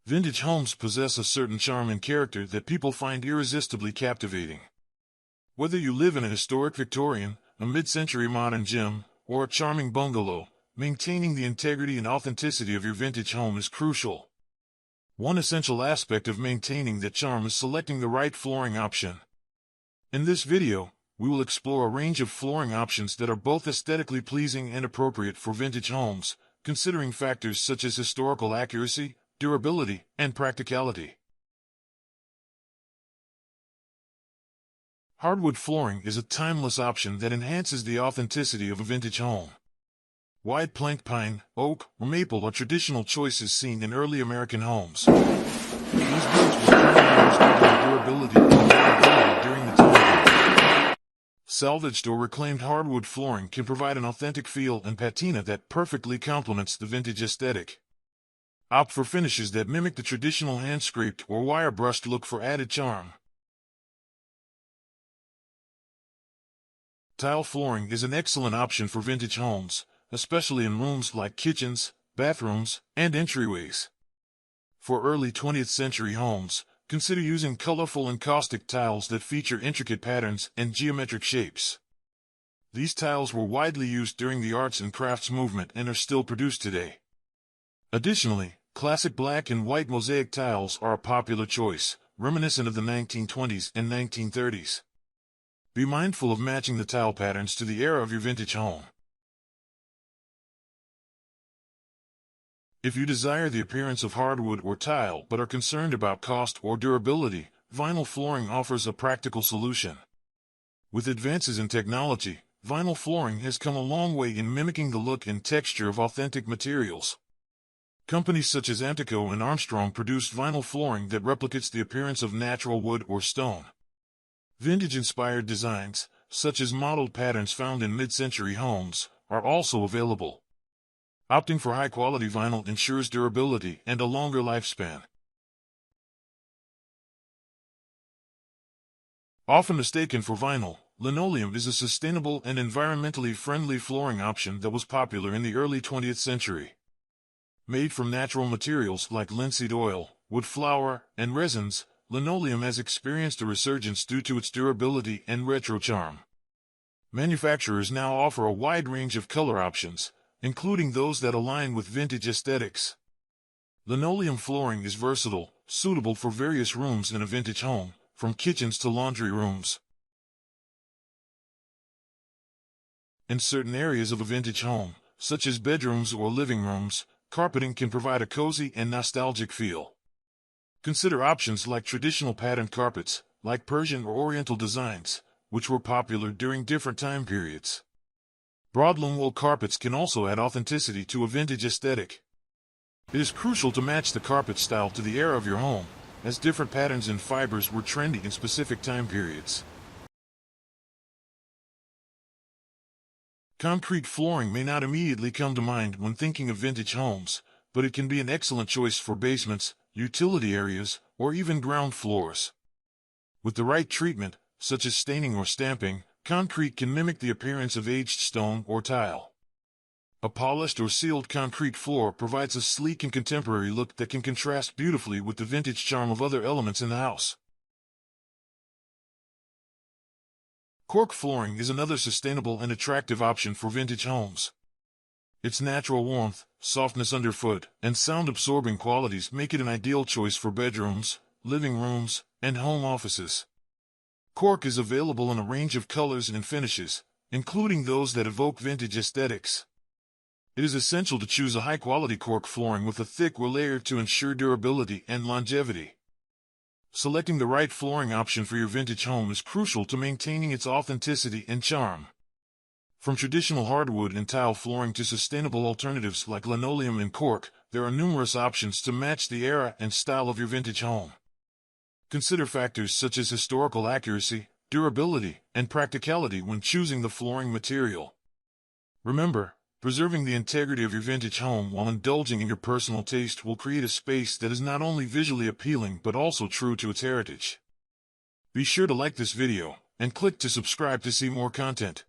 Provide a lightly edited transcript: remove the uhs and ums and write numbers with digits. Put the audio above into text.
Vintage homes possess a certain charm and character that people find irresistibly captivating. Whether you live in a historic Victorian, a mid-century modern gem, or a charming bungalow, maintaining the integrity and authenticity of your vintage home is crucial. One essential aspect of maintaining that charm is selecting the right flooring option. In this video, we will explore a range of flooring options that are both aesthetically pleasing and appropriate for vintage homes, considering factors such as historical accuracy, durability, and practicality. Hardwood flooring is a timeless option that enhances the authenticity of a vintage home. Wide plank pine, oak, or maple are traditional choices seen in early American homes. These woods were primarily used for their durability and availability during the time. Salvaged or reclaimed hardwood flooring can provide an authentic feel and patina that perfectly complements the vintage aesthetic. Opt for finishes that mimic the traditional hand-scraped or wire-brushed look for added charm. Tile flooring is an excellent option for vintage homes, especially in rooms like kitchens, bathrooms, and entryways. For early 20th century homes, consider using colorful encaustic tiles that feature intricate patterns and geometric shapes. These tiles were widely used during the arts and crafts movement and are still produced today. Additionally, classic black and white mosaic tiles are a popular choice, reminiscent of the 1920s and 1930s. Be mindful of matching the tile patterns to the era of your vintage home. If you desire the appearance of hardwood or tile but are concerned about cost or durability, vinyl flooring offers a practical solution. With advances in technology, vinyl flooring has come a long way in mimicking the look and texture of authentic materials. Companies such as Antico and Armstrong produce vinyl flooring that replicates the appearance of natural wood or stone. Vintage-inspired designs, such as modeled patterns found in mid-century homes, are also available. Opting for high-quality vinyl ensures durability and a longer lifespan. Often mistaken for vinyl, linoleum is a sustainable and environmentally friendly flooring option that was popular in the early 20th century. Made from natural materials like linseed oil, wood flour, and resins, linoleum has experienced a resurgence due to its durability and retro charm. Manufacturers now offer a wide range of color options, including those that align with vintage aesthetics. Linoleum flooring is versatile, suitable for various rooms in a vintage home, from kitchens to laundry rooms. In certain areas of a vintage home, such as bedrooms or living rooms, carpeting can provide a cozy and nostalgic feel. Consider options like traditional patterned carpets, like Persian or Oriental designs, which were popular during different time periods. Broadloom wool carpets can also add authenticity to a vintage aesthetic. It is crucial to match the carpet style to the era of your home, as different patterns and fibers were trendy in specific time periods. Concrete flooring may not immediately come to mind when thinking of vintage homes, but it can be an excellent choice for basements, utility areas, or even ground floors. With the right treatment, such as staining or stamping, concrete can mimic the appearance of aged stone or tile. A polished or sealed concrete floor provides a sleek and contemporary look that can contrast beautifully with the vintage charm of other elements in the house. Cork flooring is another sustainable and attractive option for vintage homes. Its natural warmth, softness underfoot, and sound-absorbing qualities make it an ideal choice for bedrooms, living rooms, and home offices. Cork is available in a range of colors and finishes, including those that evoke vintage aesthetics. It is essential to choose a high-quality cork flooring with a thick layer to ensure durability and longevity. Selecting the right flooring option for your vintage home is crucial to maintaining its authenticity and charm. From traditional hardwood and tile flooring to sustainable alternatives like linoleum and cork, there are numerous options to match the era and style of your vintage home. Consider factors such as historical accuracy, durability, and practicality when choosing the flooring material. Remember, preserving the integrity of your vintage home while indulging in your personal taste will create a space that is not only visually appealing but also true to its heritage. Be sure to like this video, and click to subscribe to see more content.